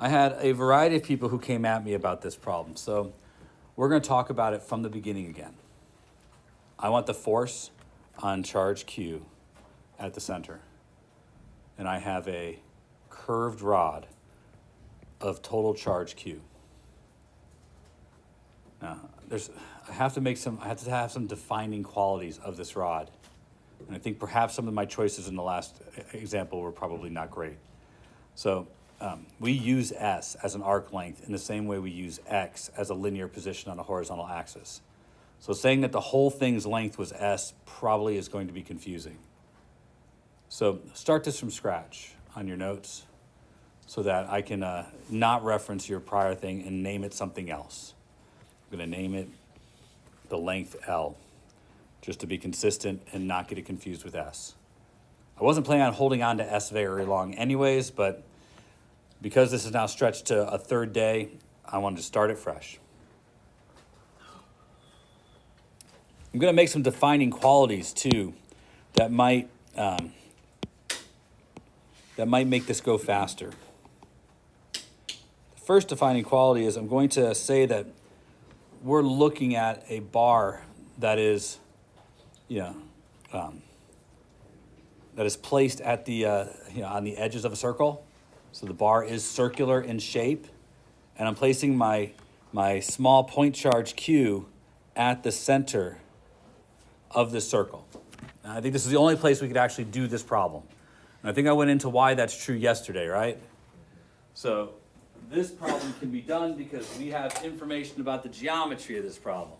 I had a variety of people who came at me about this problem. So we're going to talk about it from the beginning again. I want the force on charge Q at the center. And I have a curved rod of total charge Q. Now, I have to have some defining qualities of this rod. And I think perhaps some of my choices in the last example were probably not great. So we use S as an arc length in the same way we use X as a linear position on a horizontal axis. So saying that the whole thing's length was S probably is going to be confusing. So start this from scratch on your notes so that I can not reference your prior thing and name it something else. I'm going to name it the length L, just to be consistent and not get it confused with S. I wasn't planning on holding on to S very long anyways, but because this is now stretched to a third day, I wanted to start it fresh. I'm going to make some defining qualities too that might make this go faster. The first defining quality is I'm going to say that we're looking at a bar that is, that is placed at the on the edges of a circle. So the bar is circular in shape, and I'm placing my small point charge Q at the center of this circle. Now, I think this is the only place we could actually do this problem. And I think I went into why that's true yesterday, right? So this problem can be done because we have information about the geometry of this problem.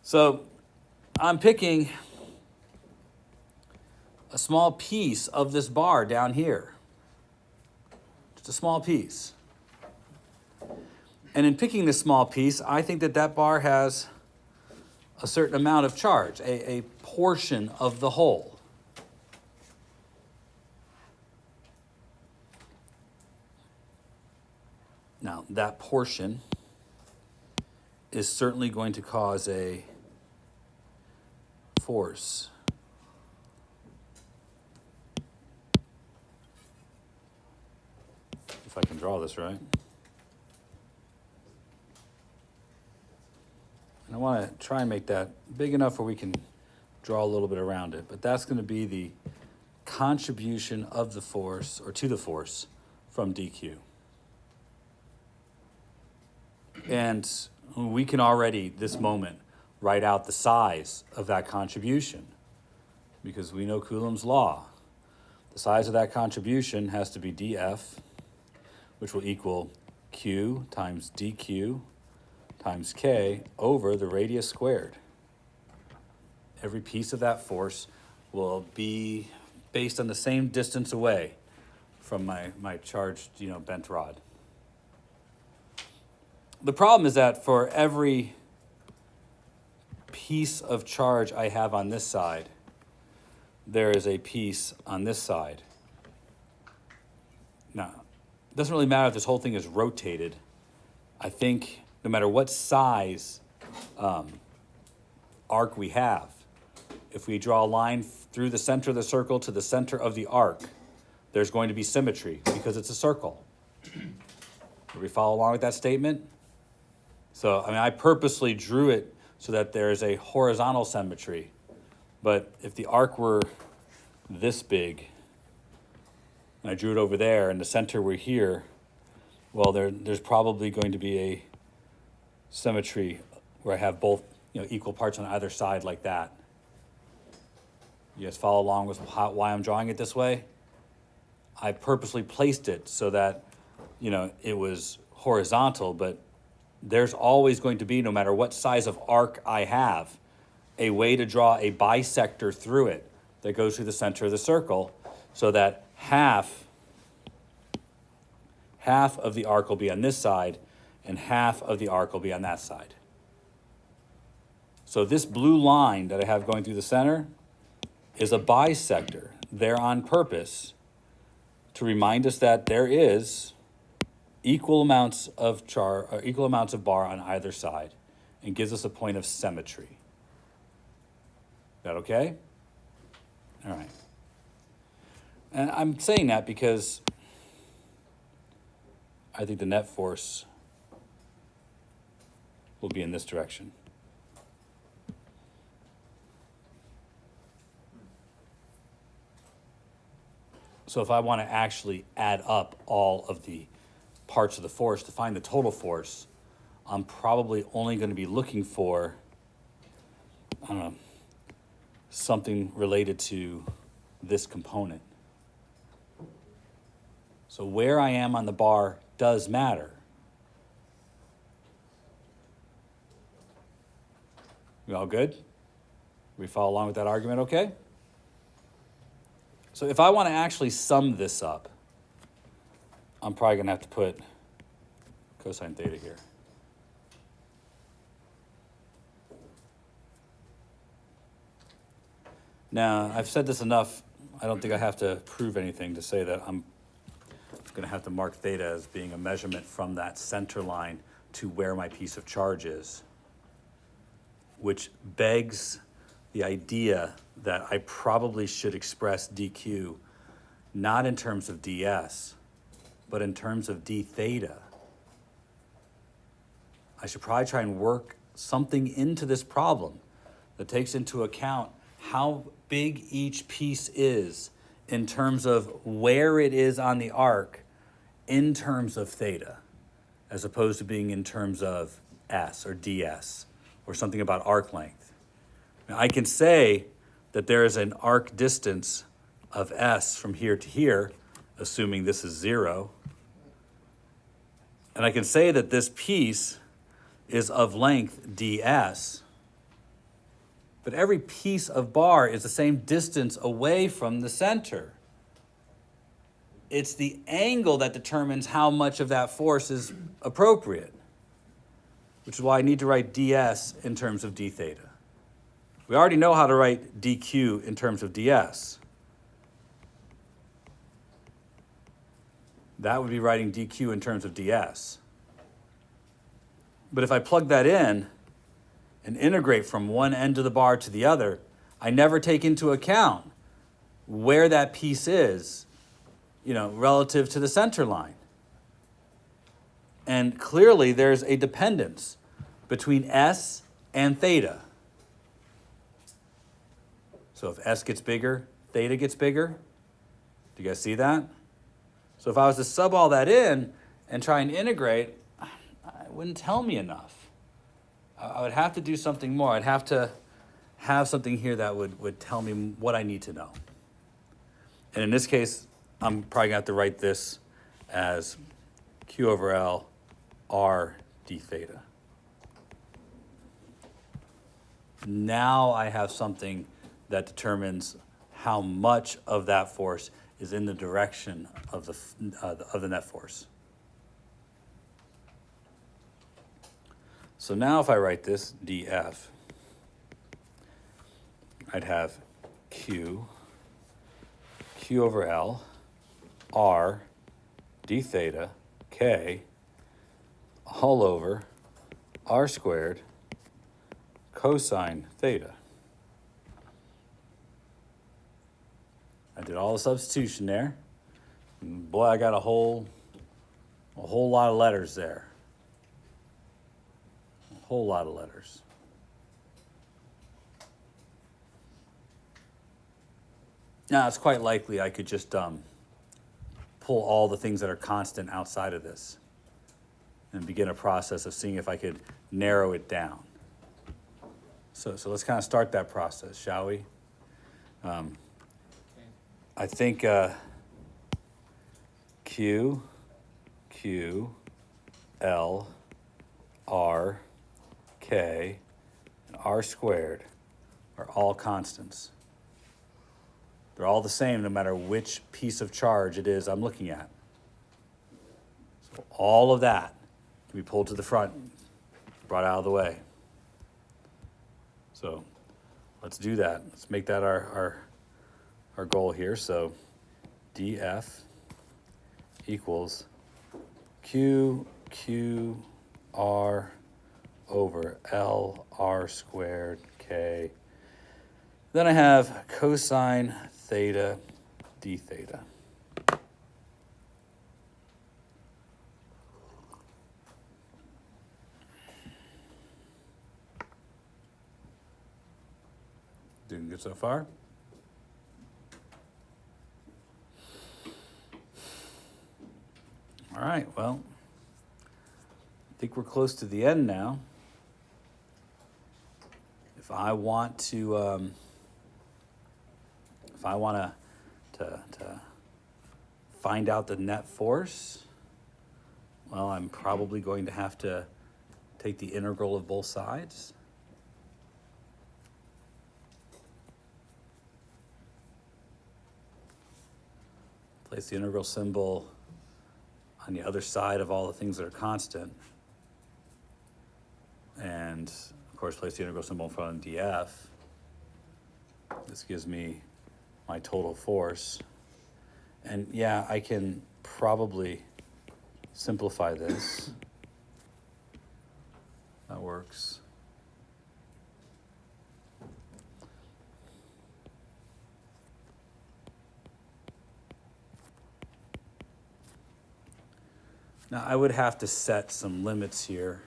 So I'm picking a small piece of this bar down here. Just a small piece. And in picking this small piece, I think that bar has a certain amount of charge, a portion of the whole. Now, that portion is certainly going to cause a force. If I can draw this right. And I want to try and make that big enough where we can draw a little bit around it. But that's going to be the contribution of the force, or to the force, from dq. And we can already, this moment, write out the size of that contribution because we know Coulomb's law. The size of that contribution has to be dF, which will equal Q times dQ times K over the radius squared. Every piece of that force will be based on the same distance away from my charged, bent rod. The problem is that for every piece of charge I have on this side, there is a piece on this side. Now, it doesn't really matter if this whole thing is rotated. I think no matter what size arc we have, if we draw a line through the center of the circle to the center of the arc, there's going to be symmetry because it's a circle. Do we follow along with that statement? So, I purposely drew it so that there's a horizontal symmetry. But if the arc were this big, and I drew it over there, and the center were here, well, there's probably going to be a symmetry where I have both, equal parts on either side like that. You guys follow along with why I'm drawing it this way? I purposely placed it so that, it was horizontal, but there's always going to be, no matter what size of arc I have, a way to draw a bisector through it that goes through the center of the circle so that half of the arc will be on this side and half of the arc will be on that side. So this blue line that I have going through the center is a bisector there on purpose to remind us that there is equal amounts of bar on either side and gives us a point of symmetry. Is that okay? All right. And I'm saying that because I think the net force will be in this direction. So if I want to actually add up all of the parts of the force to find the total force, I'm probably only going to be looking for, I don't know, something related to this component. So where I am on the bar does matter. We all good? We follow along with that argument, okay? So if I want to actually sum this up, I'm probably going to have to put cosine theta here. Now, I've said this enough. I don't think I have to prove anything to say that I'm going to have to mark theta as being a measurement from that center line to where my piece of charge is, which begs the idea that I probably should express dq not in terms of ds, but in terms of d theta. I should probably try and work something into this problem that takes into account how big each piece is in terms of where it is on the arc in terms of theta, as opposed to being in terms of s or ds or something about arc length. Now, I can say that there is an arc distance of s from here to here, assuming this is 0. And I can say that this piece is of length ds, but every piece of bar is the same distance away from the center. It's the angle that determines how much of that force is appropriate, which is why I need to write ds in terms of d theta. We already know how to write dq in terms of ds. That would be writing dq in terms of ds. But if I plug that in and integrate from one end of the bar to the other, I never take into account where that piece is, relative to the center line. And clearly there's a dependence between s and theta. So if s gets bigger, theta gets bigger. Do you guys see that? So if I was to sub all that in and try and integrate, it wouldn't tell me enough. I would have to do something more. I'd have to have something here that would tell me what I need to know. And in this case, I'm probably going to have to write this as Q over L R d theta. Now I have something that determines how much of that force is in the direction of the net force. So now if I write this dF, I'd have Q over L, R, d theta, K, all over R squared cosine theta. I did all the substitution there. And boy, I got a whole lot of letters there. A whole lot of letters. Now, it's quite likely I could just pull all the things that are constant outside of this and begin a process of seeing if I could narrow it down. So let's kind of start that process, shall we? I think Q, L, R, K, and R squared are all constants. They're all the same no matter which piece of charge it is I'm looking at. So all of that can be pulled to the front, brought out of the way. So let's do that. Let's make that our goal here. So dF equals Q R over L R squared K. Then I have cosine theta d theta. Doing good so far? All right, well, I think we're close to the end now. If I want to find out the net force, well, I'm probably going to have to take the integral of both sides. Place the integral symbol on the other side of all the things that are constant. And of course, place the integral symbol in front of df. This gives me my total force. And yeah, I can probably simplify this. That works. Now, I would have to set some limits here.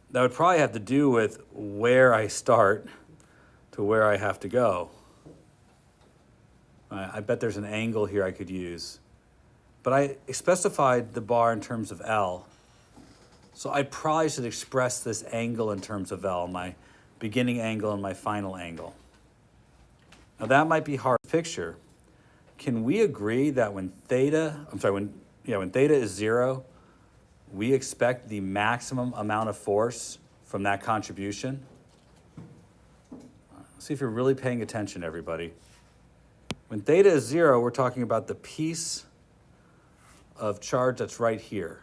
That would probably have to do with where I start to where I have to go. I bet there's an angle here I could use. But I specified the bar in terms of L. So I probably should express this angle in terms of L, my beginning angle and my final angle. Now that might be hard to picture. Can we agree that when theta is 0, we expect the maximum amount of force from that contribution? Let's see if you're really paying attention, everybody. When theta is 0, we're talking about the piece of charge that's right here.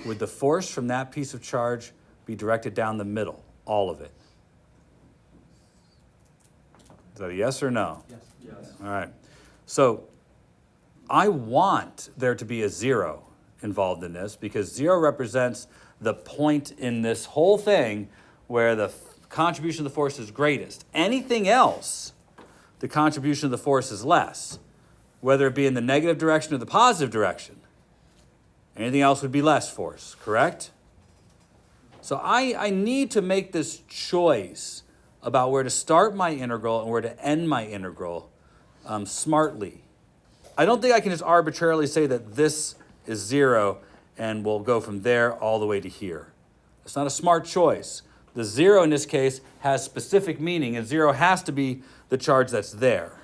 Would the force from that piece of charge be directed down the middle, all of it? Is that a yes or no? Yes. Yes. All right. So I want there to be a 0 involved in this because 0 represents the point in this whole thing where the contribution of the force is greatest. Anything else, the contribution of the force is less, whether it be in the negative direction or the positive direction. Anything else would be less force, correct? So I need to make this choice about where to start my integral and where to end my integral smartly. I don't think I can just arbitrarily say that this is 0 and we'll go from there all the way to here. It's not a smart choice. The 0 in this case has specific meaning, and 0 has to be the charge that's there.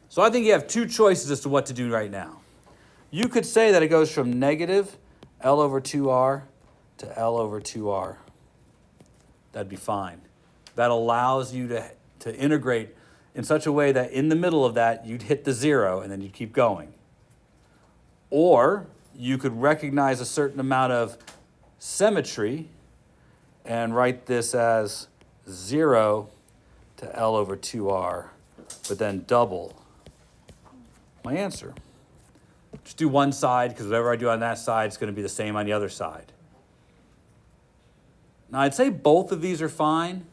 So I think you have two choices as to what to do right now. You could say that it goes from negative L over 2R to L over 2R. That'd be fine. That allows you to integrate in such a way that in the middle of that, you'd hit the 0 and then you'd keep going. Or you could recognize a certain amount of symmetry and write this as 0 to L over 2R, but then double my answer. Just do one side, because whatever I do on that side is going to be the same on the other side. Now, I'd say both of these are fine,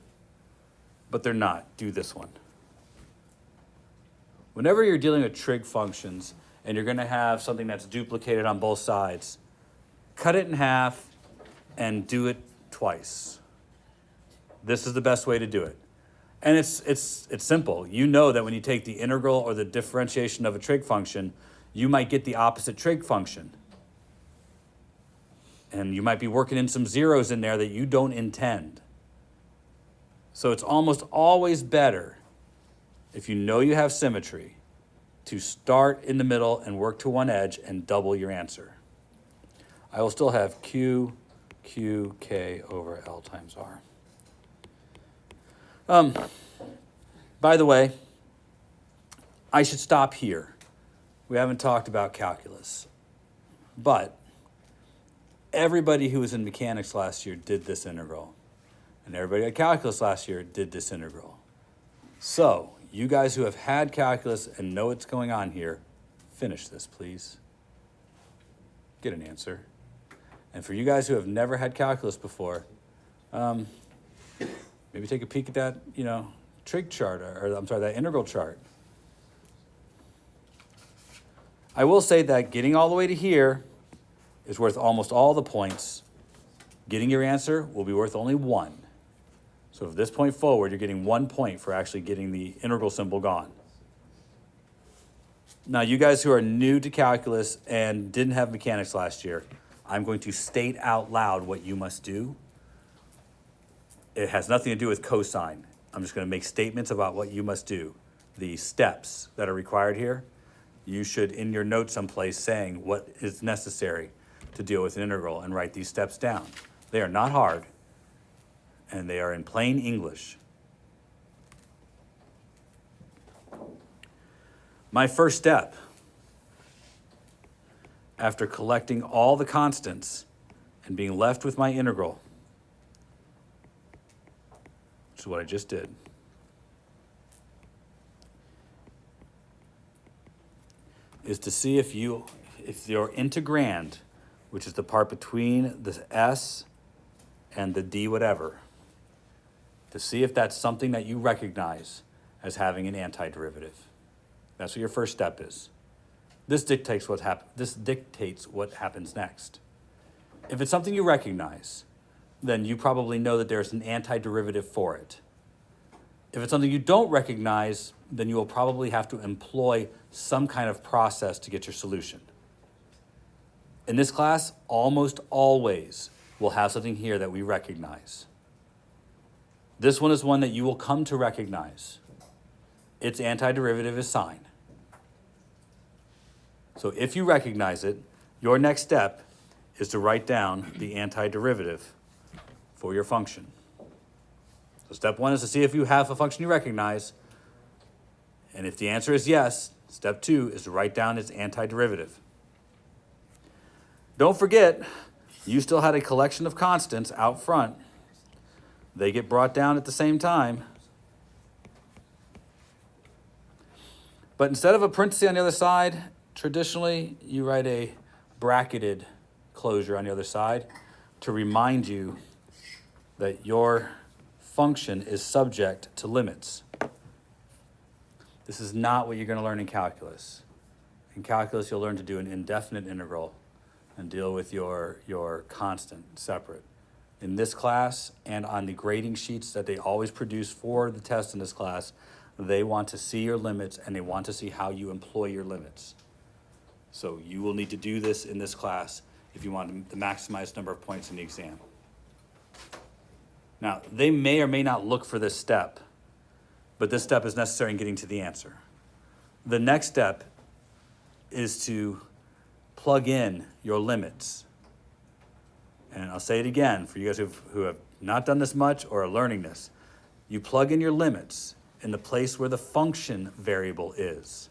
but they're not. Do this one. Whenever you're dealing with trig functions and you're going to have something that's duplicated on both sides, cut it in half and do it twice. This is the best way to do it. And it's simple. You know that when you take the integral or the differentiation of a trig function, you might get the opposite trig function. And you might be working in some zeros in there that you don't intend. So it's almost always better, if you know you have symmetry, to start in the middle and work to one edge and double your answer. I will still have Q, K over L times R. By the way, I should stop here. We haven't talked about calculus. But everybody who was in mechanics last year did this integral. And everybody at calculus last year did this integral. So, you guys who have had calculus and know what's going on here, finish this, please. Get an answer. And for you guys who have never had calculus before, maybe take a peek at that, trig chart, that integral chart. I will say that getting all the way to here is worth almost all the points. Getting your answer will be worth only 1. So from this point forward, you're getting 1 point for actually getting the integral symbol gone. Now, you guys who are new to calculus and didn't have mechanics last year, I'm going to state out loud what you must do. It has nothing to do with cosine. I'm just going to make statements about what you must do. The steps that are required here, you should, in your notes someplace, saying what is necessary to deal with an integral and write these steps down. They are not hard, and they are in plain English. My first step, after collecting all the constants and being left with my integral, which is what I just did, is to see if your integrand, which is the part between the s and the d whatever, to see if that's something that you recognize as having an antiderivative. That's what your first step is. This dictates what happens next. If it's something you recognize, then you probably know that there's an antiderivative for it. If it's something you don't recognize, then you will probably have to employ some kind of process to get your solution. In this class, almost always we'll have something here that we recognize. This one is one that you will come to recognize. Its antiderivative is sine. So if you recognize it, your next step is to write down the antiderivative for your function. So step one is to see if you have a function you recognize. And if the answer is yes, step two is to write down its antiderivative. Don't forget, you still had a collection of constants out front. They get brought down at the same time. But instead of a parenthesis on the other side, traditionally you write a bracketed closure on the other side to remind you that your function is subject to limits. This is not what you're going to learn in calculus. In calculus, you'll learn to do an indefinite integral and deal with your constant separate. In this class and on the grading sheets that they always produce for the test in this class, they want to see your limits and they want to see how you employ your limits. So you will need to do this in this class if you want the maximized number of points in the exam. Now, they may or may not look for this step, but this step is necessary in getting to the answer. The next step is to plug in your limits. And I'll say it again for you guys who have not done this much or are learning this. You plug in your limits in the place where the function variable is.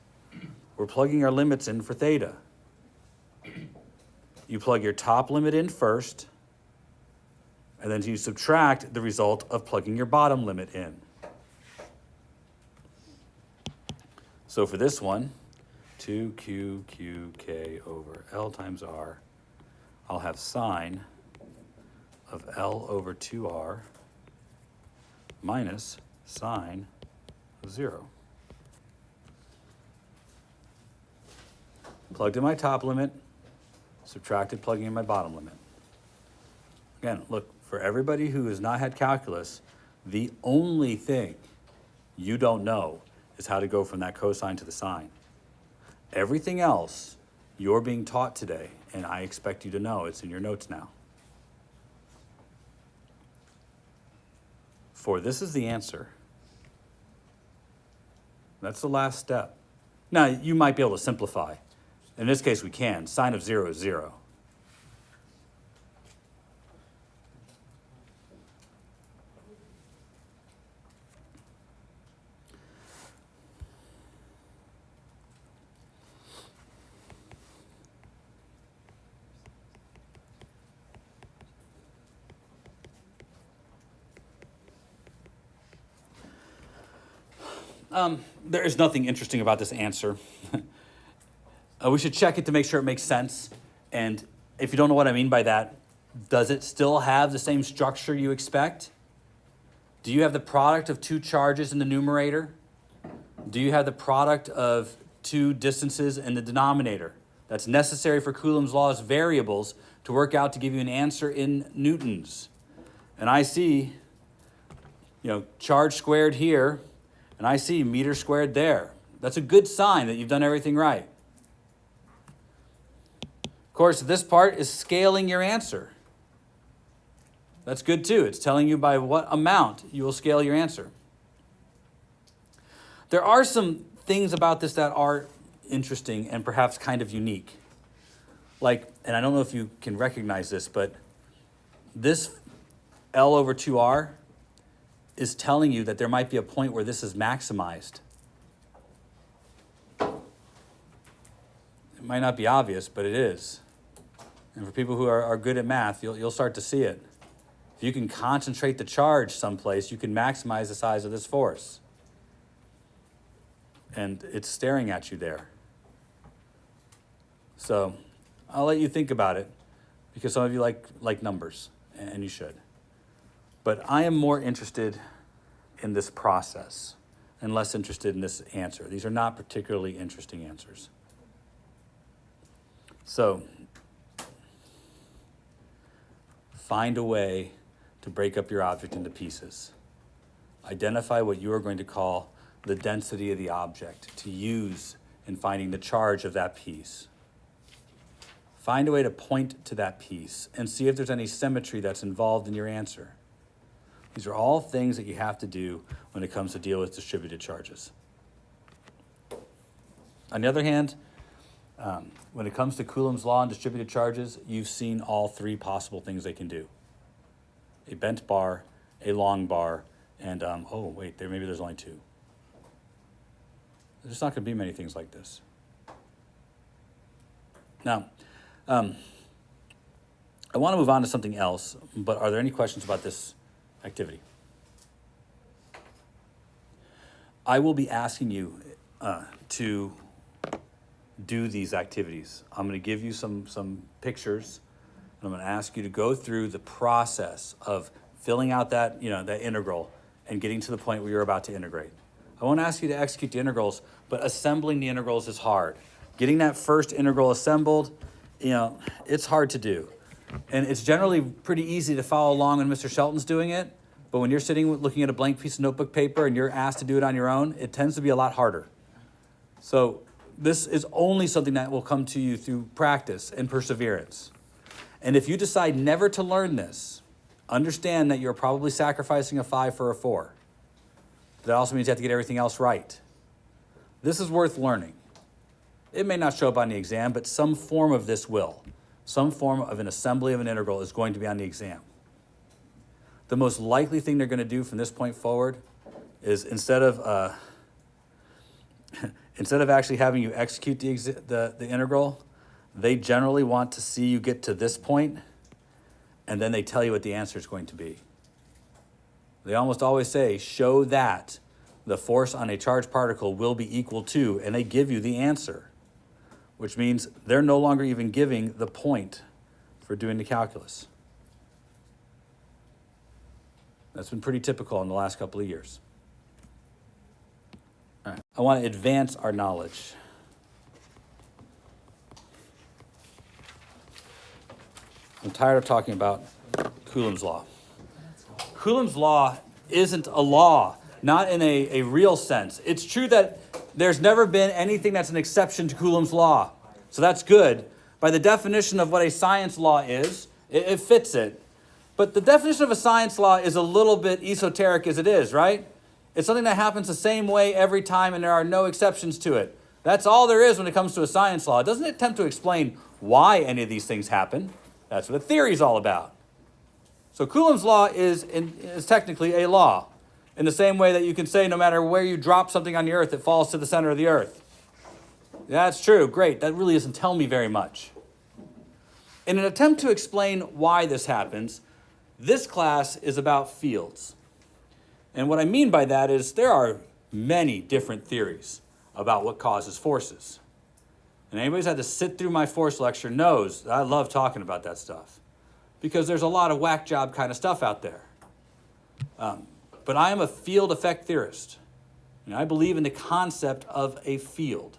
We're plugging our limits in for theta. You plug your top limit in first, and then you subtract the result of plugging your bottom limit in. So for this one, 2qk over L times R, I'll have sine of L over 2R minus sine of 0. Plugged in my top limit, subtracted plugging in my bottom limit. Again, look, for everybody who has not had calculus, the only thing you don't know is how to go from that cosine to the sine. Everything else you're being taught today, and I expect you to know. It's in your notes now. For this is the answer. That's the last step. Now, you might be able to simplify. In this case, we can. Sine of 0 is 0. There is nothing interesting about this answer. We should check it to make sure it makes sense. And if you don't know what I mean by that, does it still have the same structure you expect? Do you have the product of two charges in the numerator? Do you have the product of two distances in the denominator? That's necessary for Coulomb's law's variables to work out to give you an answer in newtons. And I see charge squared here, and I see meter squared there. That's a good sign that you've done everything right. Of course, this part is scaling your answer. That's good too. It's telling you by what amount you will scale your answer. There are some things about this that are interesting and perhaps kind of unique. And I don't know if you can recognize this, but this L over 2R is telling you that there might be a point where this is maximized. It might not be obvious, but it is. And for people who are good at math, you'll start to see it. If you can concentrate the charge someplace, you can maximize the size of this force. And it's staring at you there. So I'll let you think about it, because some of you like numbers, and you should. But I am more interested in this process and less interested in this answer. These are not particularly interesting answers. So find a way to break up your object into pieces. Identify what you are going to call the density of the object to use in finding the charge of that piece. Find a way to point to that piece and see if there's any symmetry that's involved in your answer. These are all things that you have to do when it comes to deal with distributed charges. On the other hand, when it comes to Coulomb's law and distributed charges, you've seen all three possible things they can do. A bent bar, a long bar, and, maybe there's only two. There's not going to be many things like this. Now, I want to move on to something else, but are there any questions about this activity? I will be asking you to do these activities. I'm going to give you some pictures, and I'm going to ask you to go through the process of filling out that integral and getting to the point where you're about to integrate. I won't ask you to execute the integrals, but assembling the integrals is hard. Getting that first integral assembled, it's hard to do. And it's generally pretty easy to follow along when Mr. Shelton's doing it, but when you're sitting looking at a blank piece of notebook paper and you're asked to do it on your own, it tends to be a lot harder. So this is only something that will come to you through practice and perseverance. And if you decide never to learn this, understand that you're probably sacrificing a 5 for a 4. That also means you have to get everything else right. This is worth learning. It may not show up on the exam, but some form of this will. Some form of an assembly of an integral is going to be on the exam. The most likely thing they're going to do from this point forward is instead of actually having you execute the integral, they generally want to see you get to this point, and then they tell you what the answer is going to be. They almost always say, show that the force on a charged particle will be equal to, and they give you the answer, which means they're no longer even giving the point for doing the calculus. That's been pretty typical in the last couple of years. All right. I want to advance our knowledge. I'm tired of talking about Coulomb's law. Coulomb's law isn't a law, not in a real sense. It's true that there's never been anything that's an exception to Coulomb's law. So that's good. By the definition of what a science law is, it fits it. But the definition of a science law is a little bit esoteric as it is, right? It's something that happens the same way every time and there are no exceptions to it. That's all there is when it comes to a science law. It doesn't attempt to explain why any of these things happen. That's what a theory is all about. So Coulomb's law is technically a law, in the same way that you can say no matter where you drop something on the earth, it falls to the center of the earth. That's true, great. That really doesn't tell me very much. In an attempt to explain why this happens, this class is about fields. And what I mean by that is there are many different theories about what causes forces. And anybody who's had to sit through my force lecture knows that I love talking about that stuff, because there's a lot of whack job kind of stuff out there. But I am a field effect theorist, and I believe in the concept of a field.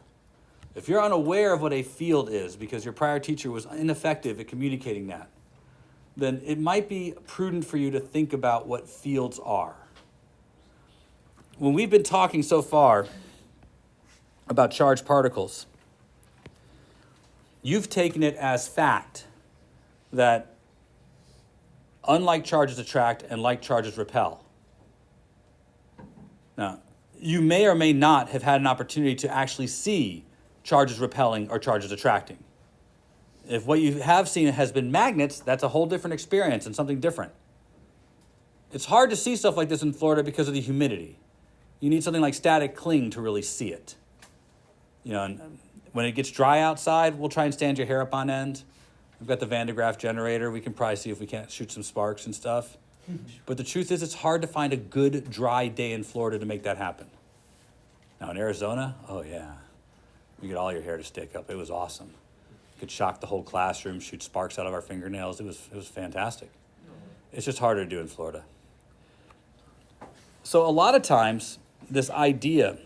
If you're unaware of what a field is because your prior teacher was ineffective at communicating that, then it might be prudent for you to think about what fields are. when we've been talking so far about charged particles, you've taken it as fact that unlike charges attract and like charges repel. Now, you may or may not have had an opportunity to actually see charges repelling or charges attracting. If what you have seen has been magnets, that's a whole different experience and something different. It's hard to see stuff like this in Florida because of the humidity. You need something like static cling to really see it. You know, and when it gets dry outside, we'll try and stand your hair up on end. We've got the Van de Graaff generator. We can probably see if we can't shoot some sparks and stuff. But the truth is, it's hard to find a good dry day in Florida to make that happen. Now in Arizona, oh yeah, you get all your hair to stick up. It was awesome. You could shock the whole classroom, shoot sparks out of our fingernails. It was fantastic. It's just harder to do in Florida. So a lot of times, this idea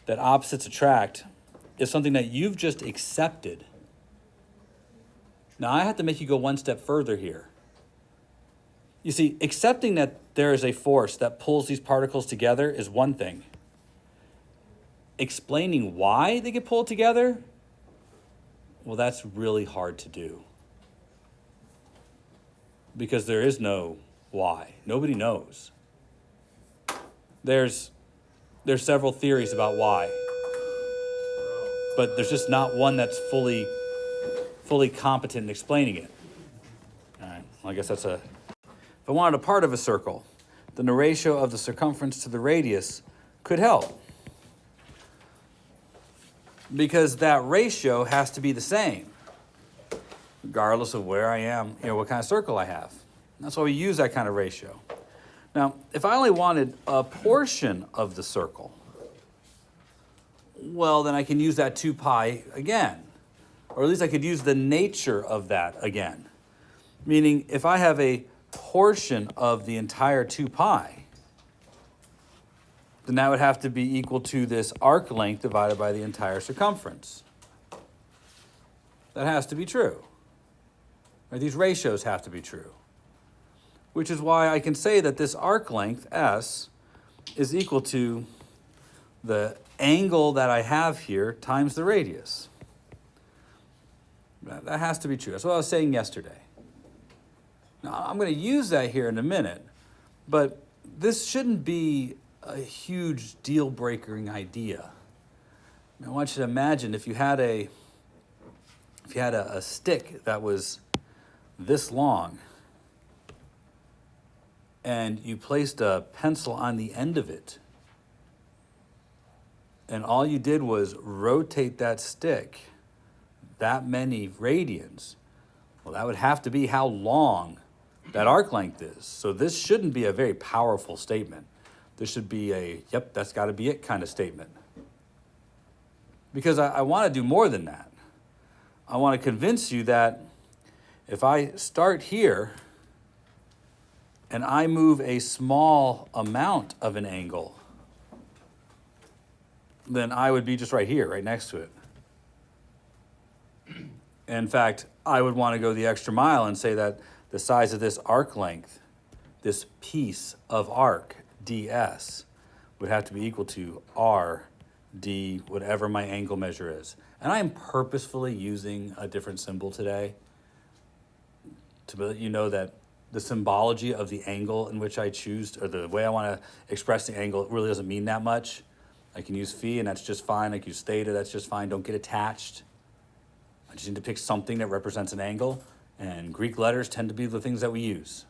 that opposites attract is something that you've just accepted. Now I have to make you go one step further here. You see, accepting that there is a force that pulls these particles together is one thing. Explaining why they get pulled together, well, that's really hard to do. Because there is no why. Nobody knows. There's several theories about why. But there's just not one that's fully competent in explaining it. All right, well, I guess that's if I wanted a part of a circle, then the ratio of the circumference to the radius could help. Because that ratio has to be the same, regardless of where I am, what kind of circle I have. That's why we use that kind of ratio. Now, if I only wanted a portion of the circle, well, then I can use that 2 pi again. Or at least I could use the nature of that again. Meaning, if I have a portion of the entire 2 pi, then that would have to be equal to this arc length divided by the entire circumference. That has to be true. Right? These ratios have to be true. Which is why I can say that this arc length, S, is equal to the angle that I have here times the radius. That has to be true. That's what I was saying yesterday. Now, I'm going to use that here in a minute, but this shouldn't be a huge deal-breaking idea. I want you to imagine if you had a stick that was this long, and you placed a pencil on the end of it, and all you did was rotate that stick that many radians, well, that would have to be how long that arc length is. So this shouldn't be a very powerful statement. This should be a, yep, that's got to be it kind of statement. Because I want to do more than that. I want to convince you that if I start here and I move a small amount of an angle, then I would be just right here, right next to it. In fact, I would want to go the extra mile and say that the size of this arc length, this piece of arc, ds, would have to be equal to r d, whatever my angle measure is. And I am purposefully using a different symbol today to let you know that the symbology of the angle in which I choose, or the way I want to express the angle, it really doesn't mean that much. I can use phi, and that's just fine. I can use theta, that's just fine. Don't get attached. I just need to pick something that represents an angle, and Greek letters tend to be the things that we use.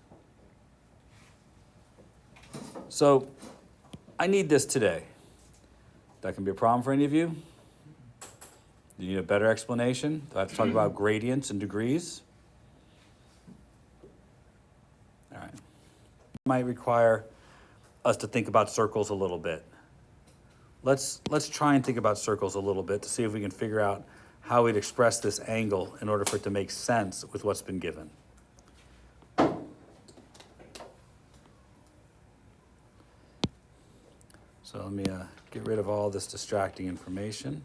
So I need this today. That can be a problem for any of you? Do you need a better explanation? Do I have to talk about gradients and degrees? All right. It might require us to think about circles a little bit. Let's try and think about circles a little bit to see if we can figure out how we'd express this angle in order for it to make sense with what's been given. So let me get rid of all this distracting information.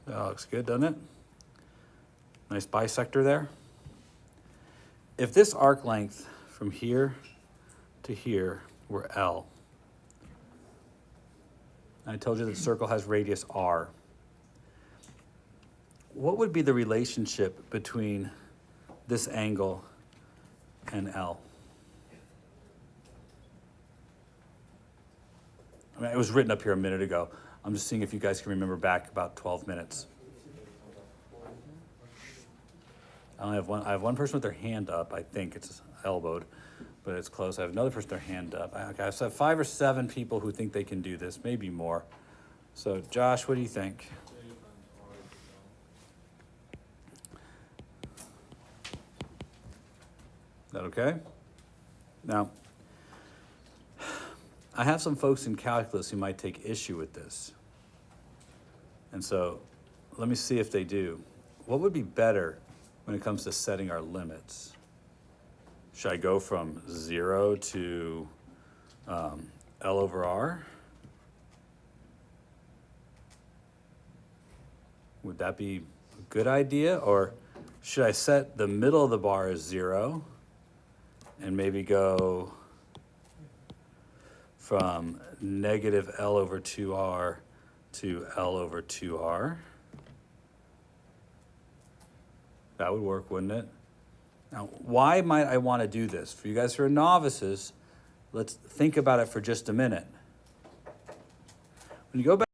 That looks good, doesn't it? Nice bisector there. If this arc length from here to here were L, I told you that the circle has radius R, what would be the relationship between this angle and L? I mean, it was written up here a minute ago. I'm just seeing if you guys can remember back about 12 minutes. I have one person with their hand up. I think it's elbowed, but it's close. I have another person with their hand up. I have 5 or 7 people who think they can do this, maybe more. So Josh, what do you think? Is that okay? Now, I have some folks in calculus who might take issue with this. And so let me see if they do. What would be better when it comes to setting our limits? Should I go from 0 to L over R? Would that be a good idea? Or should I set the middle of the bar as 0 and maybe go from negative L over 2R to L over 2R? That would work, wouldn't it? Now, why might I want to do this? For you guys who are novices, let's think about it for just a minute. When you go back